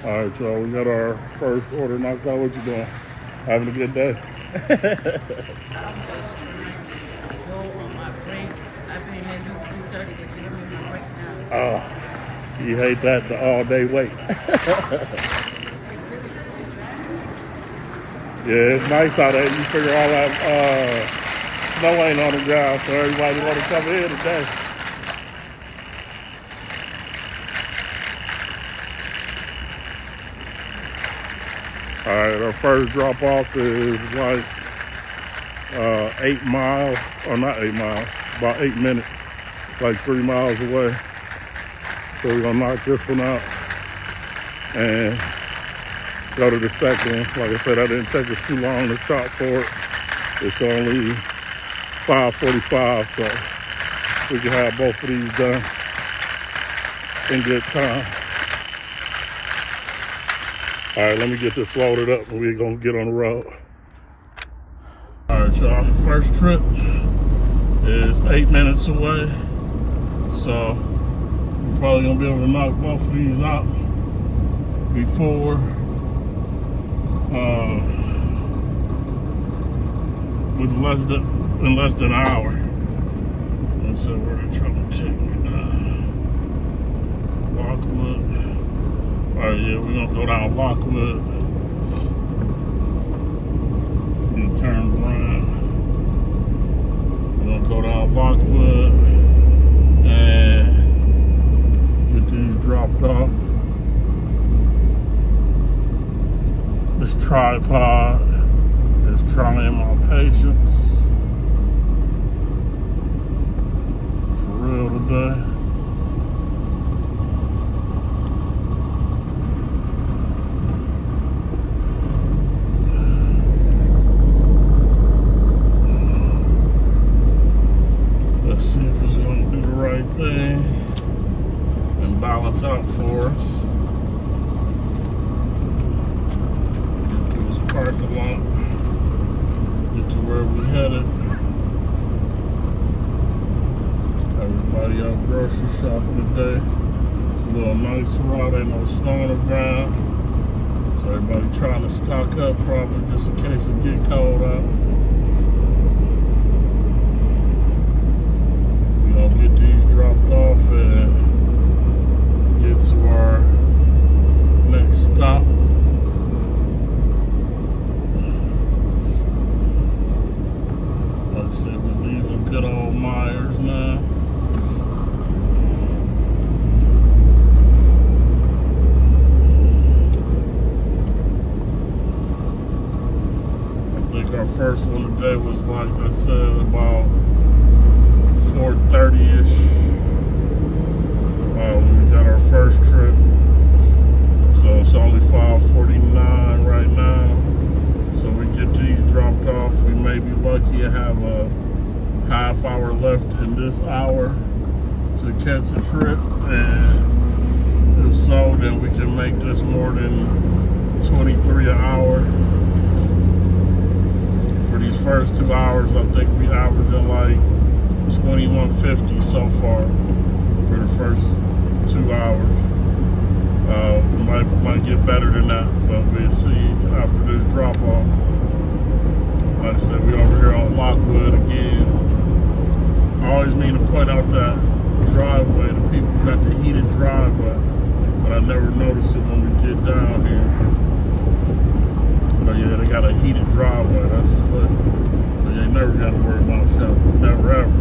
All right, y'all. We got our first order knocked out. What you doing? Having a good day? Oh, you hate that, the all-day wait. Yeah, it's nice out there. You figure all that snow ain't on the ground, so everybody want to come in today. All right, our first drop off is like 8 miles, or not 8 miles, about 8 minutes, like 3 miles away. So we're gonna knock this one out and go to the second one. Like I said, I didn't take us too long to shop for it. It's only 5:45, so we can have both of these done in good time. All right, let me get this loaded up and we're gonna get on the road. All right, y'all, first trip is 8 minutes away. So we're probably gonna be able to knock both of these out before in less than an hour. And so we're gonna try to take me down Lockwood. All right, yeah, we're gonna go down Lockwood and turn around. We're gonna go down Lockwood and get these dropped off. This tripod is trying my patience for real today. Let's see if it's going to do the right thing and balance out for us. Get through this parking lot, get to where we're headed. Everybody out grocery shopping today. It's a little nice route, ain't no snow on the ground. So everybody trying to stock up probably just in case it get cold out. Get these dropped off and get to our next stop. Like I said, we're leaving good old Myers now. I think our first one today was, like I said, about 4:30-ish when we got our first trip. So it's only 5:49 right now. So we get these dropped off. We may be lucky to have a half hour left in this hour to catch a trip. And if so, then we can make this more than 23 an hour. For these first 2 hours, I think we averaging like 21.50 so far for the first 2 hours. Might get better than that, but we'll see after this drop off. Like I said, we over here on Lockwood again. I always mean to point out that driveway. The people got the heated driveway, but I never noticed it when we get down here. But yeah, they got a heated driveway. That's slick. So you ain't never got to worry about something. Never ever.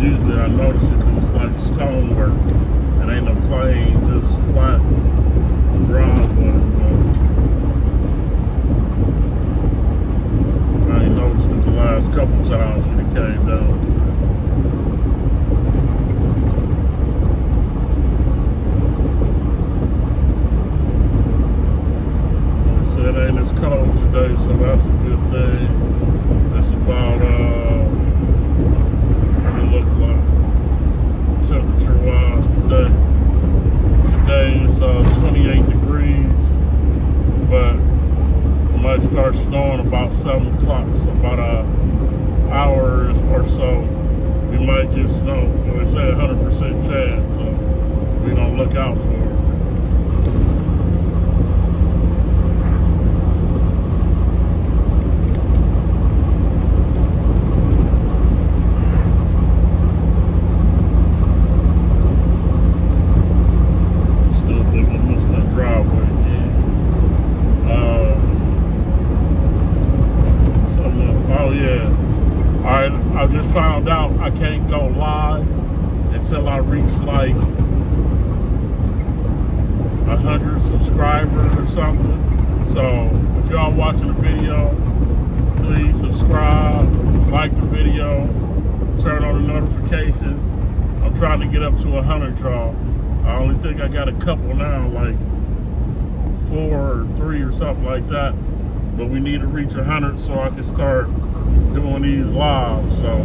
Usually I notice it because it's like stonework. It ain't no plain, just flat driveway. But I ain't noticed it the last couple times when it came down. Like I said, it ain't as cold today, so that's a good thing. It's about look like temperature wise today. Today is 28 degrees, but it might start snowing about 7 o'clock, so about an hour or so might get snow. They say 100% chance, so we gonna look out for it. Still think I missed that driveway again. Oh yeah. Alright, I just found out I can't go live until I reach like 100 subscribers or something. So if y'all watching the video, please subscribe, like the video, turn on the notifications. I'm trying to get up to 100, y'all. I only think I got a couple now, like 4 or 3 or something like that. But we need to reach 100 so I can start doing these live. So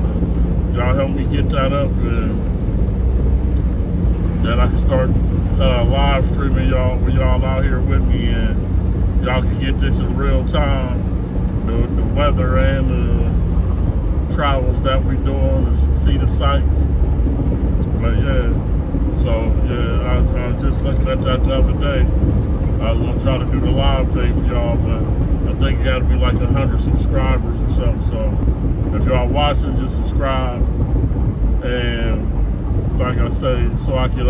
y'all help me get that up, and then I can start live streaming y'all when y'all out here with me, and y'all can get this in real time, the weather and the travels that we doing, to see the sights. But yeah, so yeah, I was just looking at that the other day. I was gonna try to do the live thing for y'all, but I think it got to be like 100 subscribers or something. So if y'all watching, just subscribe. And like I say, so I can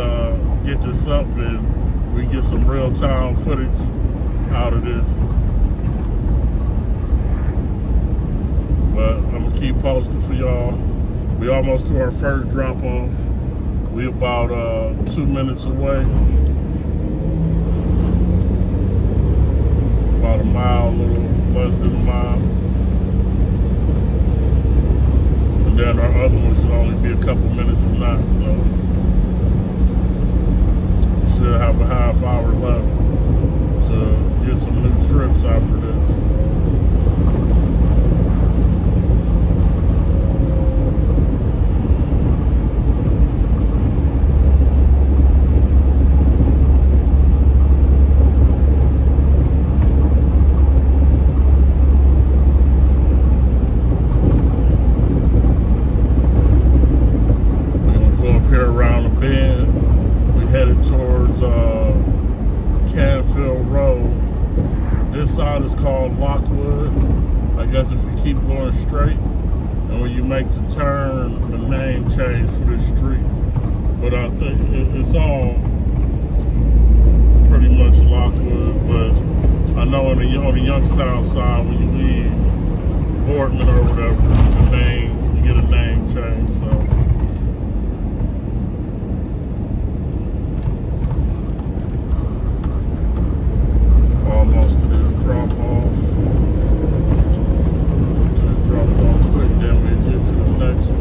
get this up and we get some real-time footage out of this. But I'm gonna keep posting for y'all. We almost to our first drop-off. We about 2 minutes away. About a mile, a little less than a mile. And then our other one should only be a couple minutes from that, so we should have a half hour left to get some new trips after this. Is called Lockwood. I guess if you keep going straight, and when you make the turn, the name change for this street. But I think it's all pretty much Lockwood. But I know on the Youngstown side, when you leave Boardman or whatever, the name, you get a name change. So almost to this drop off. Just drop it off quick, then we get to the next one.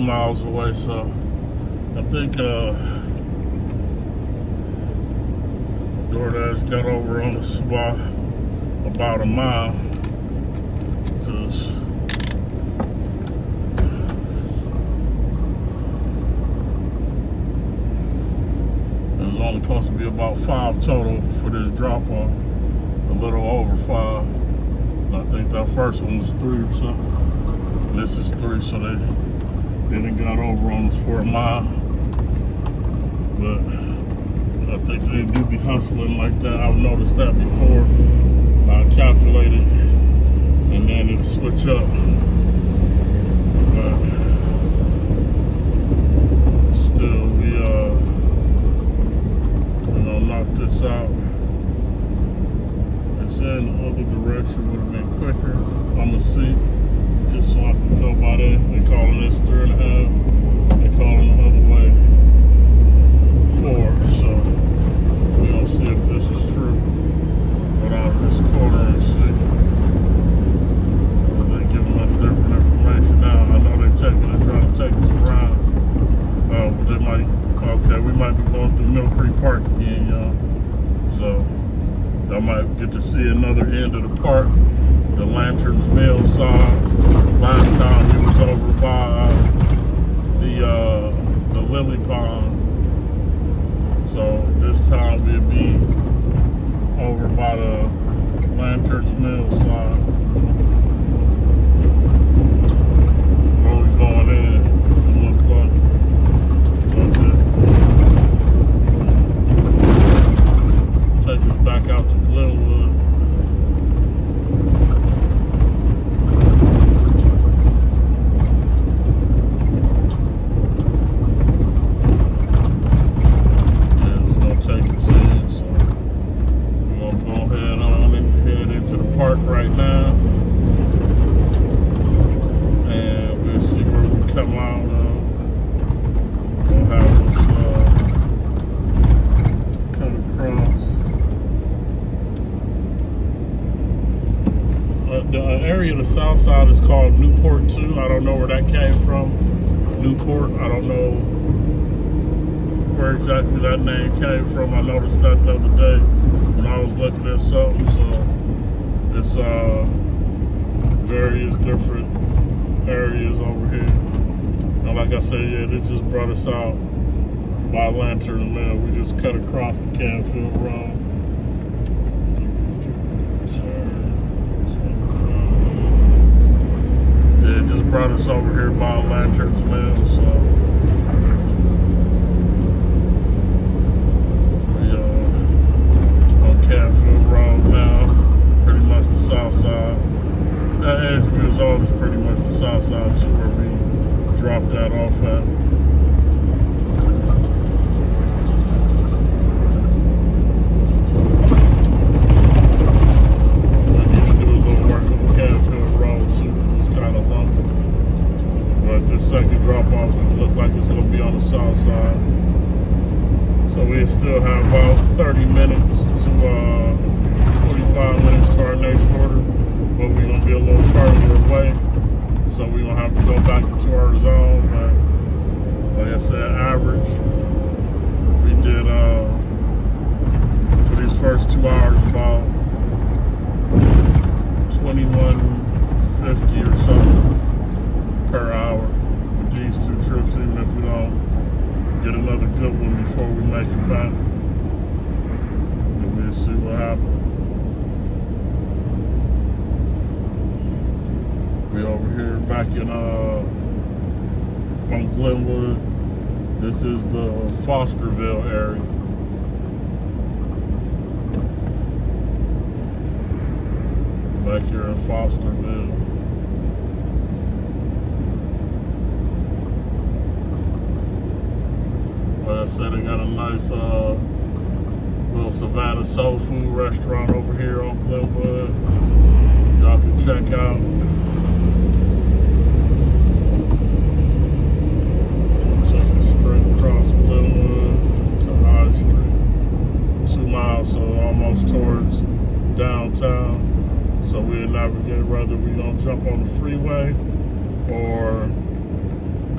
miles away, so I think DoorDash got over on us by about a mile, because it was only supposed to be about 5 total for this drop off, a little over 5. And I think that first one was 3 or something. And this is 3, so they done got over on us for a mile. But I think they do be hustling like that. I've noticed that before. I calculated, and then it'll switch up. But still, we're gonna knock this out. It's in the other direction would have been quicker. I'm gonna see, just so I can go by there. They calling this 3.5. They calling the other way 4. So we're gonna see if this is true. But out of this corner and see. They giving us different information now. I know they're trying to take us around. But they might, okay, we might be going through Mill Creek Park again, y'all. So I might get to see another end of the park, the Lanterns Mill side. Last time we was over by the Lily Pond. So this time we'll be over by the Lanterns Mill side. Where we going in, it looks like. That's it. Take us back out to Glenwood. Park right now, and we'll see where we come out. We'll have us cut across. The area of the south side is called Newport 2. I don't know where that came from. Newport, I don't know where exactly that name came from. I noticed that the other day when I was looking at something. So it's various different areas over here. And like I said, yeah, this just brought us out by Lantern Mill. We just cut across the Canfield Road. Yeah, it just brought us over here by Lantern's Mill, so we on Canfield Road now. Pretty much the south side. That Edgewood Zone is pretty much the south side too, where we dropped that off at. I need to do a little work on the Canfield Road too. It's kind of lumpy. But this second drop off looks like it's going to be on the south side. So we still have about 30 minutes to 45 minutes to our next order, but we're going to be a little further away, so we're going to have to go back into our zone. But like I said, average, we did for these first 2 hours about 21.50 or something per hour with these 2 trips, even if we don't get another good one before we make it back. And we'll see what happens. We over here back in on Glenwood. This is the Fosterville area. Back here in Fosterville. Like I said, they got a nice little Savannah soul food restaurant over here on Glenwood. Y'all can check out. Across Glenwood to High Street, 2 miles, so almost towards downtown. So we'll navigate whether we're gonna jump on the freeway or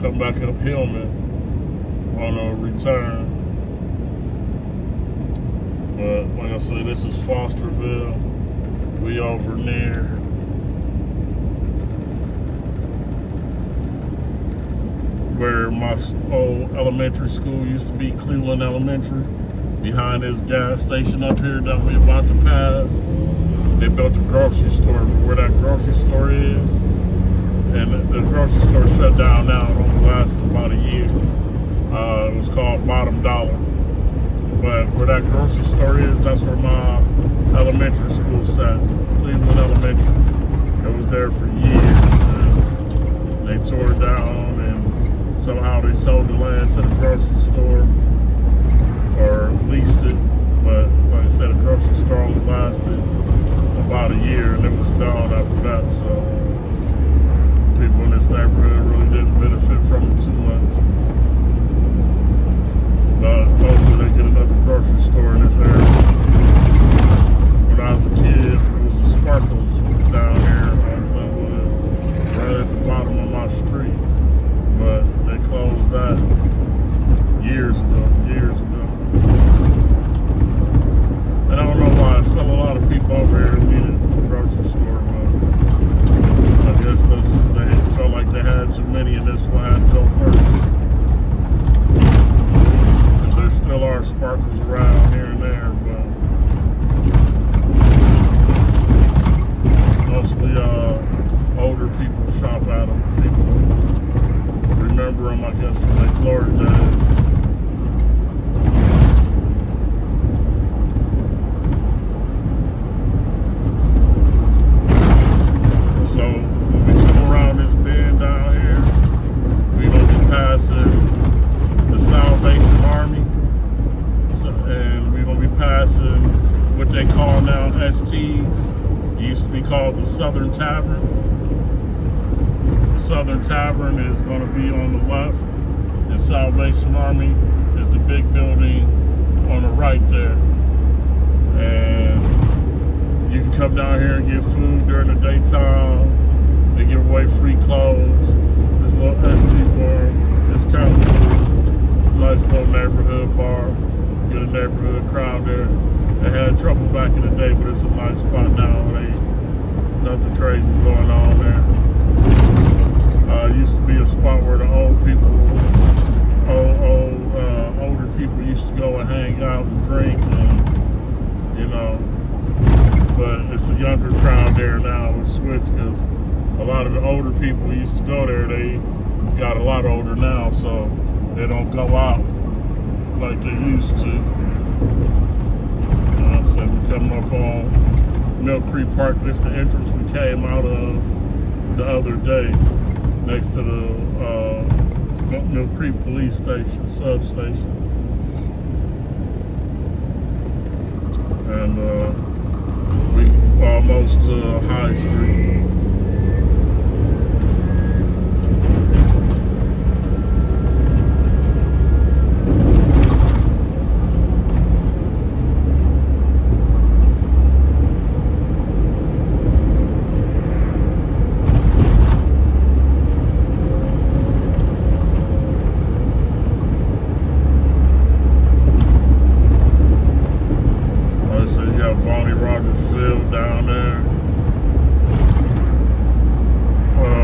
come back up Hillman on a return. But like I said, this is Fosterville. We over near where my old elementary school used to be, Cleveland Elementary. Behind this gas station up here that we about to pass, they built a grocery store. Where that grocery store is, and the grocery store shut down now. It only lasted about a year. It was called Bottom Dollar. But where that grocery store is, that's where my elementary school sat, Cleveland Elementary. It was there for years. And they tore it down, and somehow they sold the land to the grocery store or leased it. But like I said, the grocery store only lasted about a year, and it was gone after that. So people in this neighborhood really didn't benefit from it too much. But hopefully they get another grocery store in this area. When I was a kid, there was a Sparkles down here on Glenwood, right at the bottom of my street. But they closed that years ago. And I don't know why, still a lot of people over here needed a grocery store, but I guess they felt like they had too many and this one had to go first. Because there still are Sparkles around here and there, but mostly older people shop at them. People remember them, I guess, from their glory days. So when we come around this bend down here, we're going to be passing the Salvation Army, and we're going to be passing what they call now STs. It used to be called the Southern Tavern. The Southern Tavern is going to be on the left, and Salvation Army is the big building on the right there. And you can come down here and get food during the daytime. They give away free clothes. This little SG bar, it's kind of cool. Nice little neighborhood bar. Get a neighborhood crowd there. They had trouble back in the day, but it's a nice spot now. Ain't nothing crazy going on there. It used to be a spot where the older people used to go and hang out and drink, and but it's a younger crowd there now. It's switched because a lot of the older people who used to go there, they got a lot older now, so they don't go out like they used to. So we're coming up on Mill Creek Park. This is the entrance we came out of the other day, next to the Mill Creek Police Station, substation. And we almost to High Street. Down there,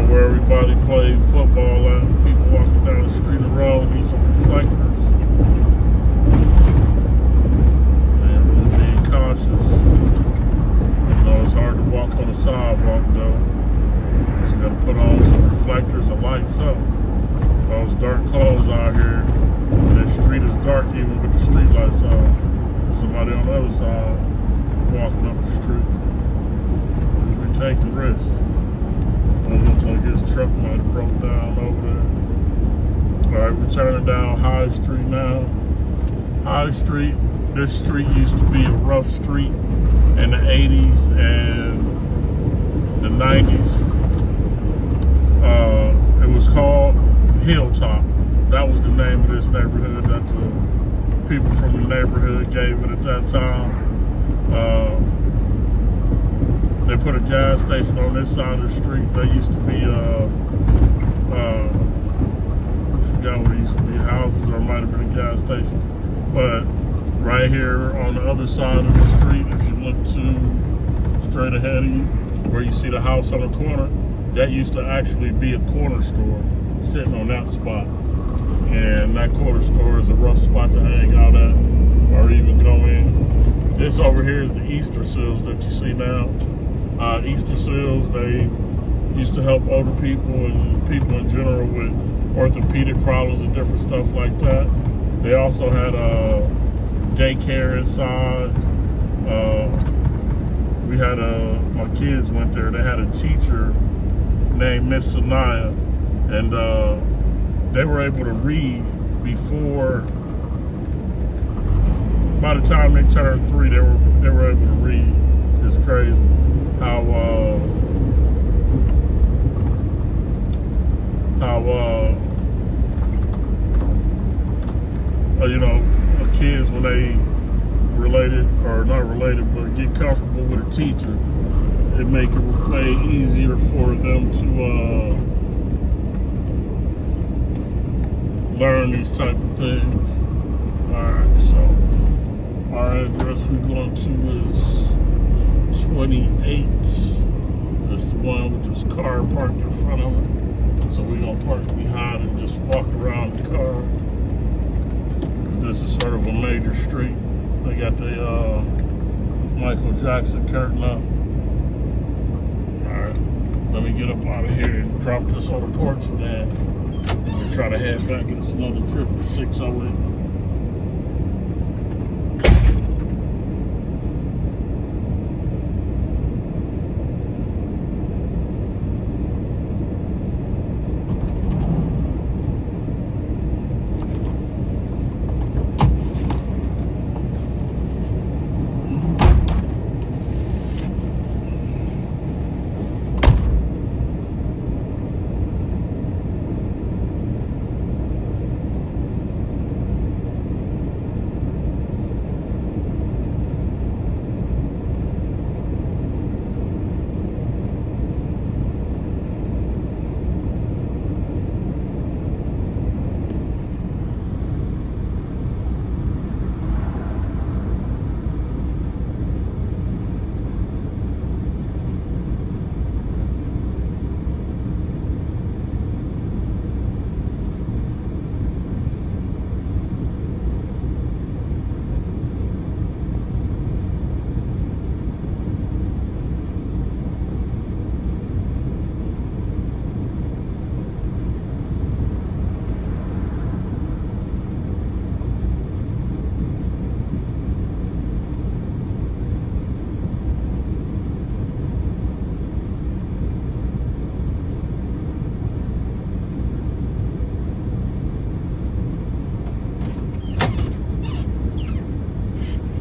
where everybody played football at. People walking down the street and road, need some reflectors. And really being cautious. It's hard to walk on the sidewalk though. So you gotta put on some reflectors and lights up. Those dark clothes out here. That street is dark even with the street lights on. There's somebody on the other side walking up the street. We take the risk. It looks like his truck might have broke down over there. Alright, we're turning down High Street now. High Street, this street used to be a rough street in the 80s and the 90s. It was called Hilltop. That was the name of this neighborhood that the people from the neighborhood gave it at that time. They put a gas station on this side of the street. There used to be forgot what it used to be, houses, or it might have been a gas station. But right here on the other side of the street, if you look straight ahead of you, where you see the house on the corner, that used to actually be a corner store sitting on that spot. And that corner store is a rough spot to hang out at or even go in. This over here is the Easter seals that you see now. Easter seals, they used to help older people and people in general with orthopedic problems and different stuff like that. They also had daycare inside. We had my kids went there. They had a teacher named Miss Sanaya, and they were able to read before. By the time they turned 3, they were able to read. It's crazy how you know, kids, when they related or not related, but get comfortable with a teacher, it make it way easier for them to learn these type of things. All right, so our address we're going to is 28. That's the one with this car parked in front of it. So we're gonna park behind and just walk around the car. This is sort of a major street. They got the Michael Jackson curtain up. All right, let me get up out of here and drop this on the porch and then we'll try to head back. It's another trip to 608.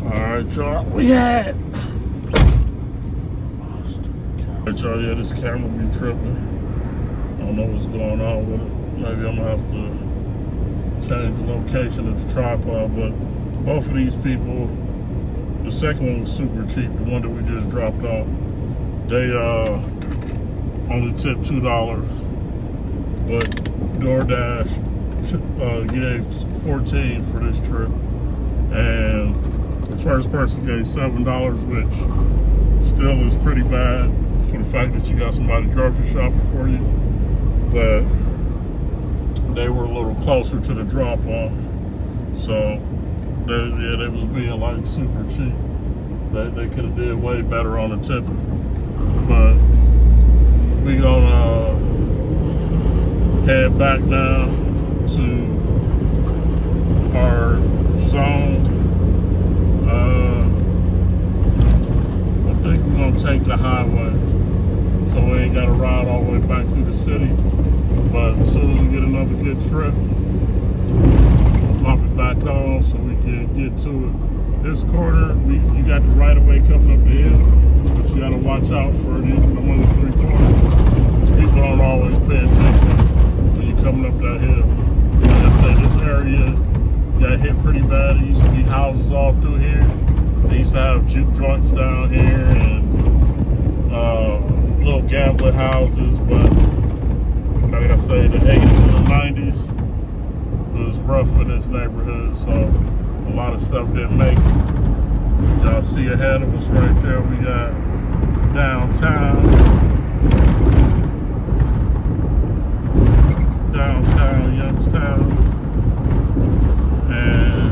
Alright, y'all, we had. Alright, y'all, yeah, this camera be tripping. I don't know what's going on with it. Maybe I'm gonna have to change the location of the tripod, but both of these people, the second one was super cheap, the one that we just dropped off. They only tipped $2, but DoorDash gave $14 for this trip, and the first person gave $7, which still is pretty bad for the fact that you got somebody grocery shopping for you. But they were a little closer to the drop off, so they was being like super cheap. They could have did way better on the tipping. But we gonna head back now to our zone. I think we're gonna take the highway, so we ain't gotta ride all the way back through the city. But as soon as we get another good trip, we'll pop it back on so we can get to it. This corner, you got the right of way coming up the hill, but you gotta watch out for the other 3 corners, because people don't always pay attention when you're coming up that hill. Like I said, this area got hit pretty bad. There used to be houses all through here. They used to have juke joints down here and little gambling houses, but like I say, the 80s and the 90s, was rough in this neighborhood, so a lot of stuff didn't make it. Y'all see ahead of us right there, we got downtown Youngstown, and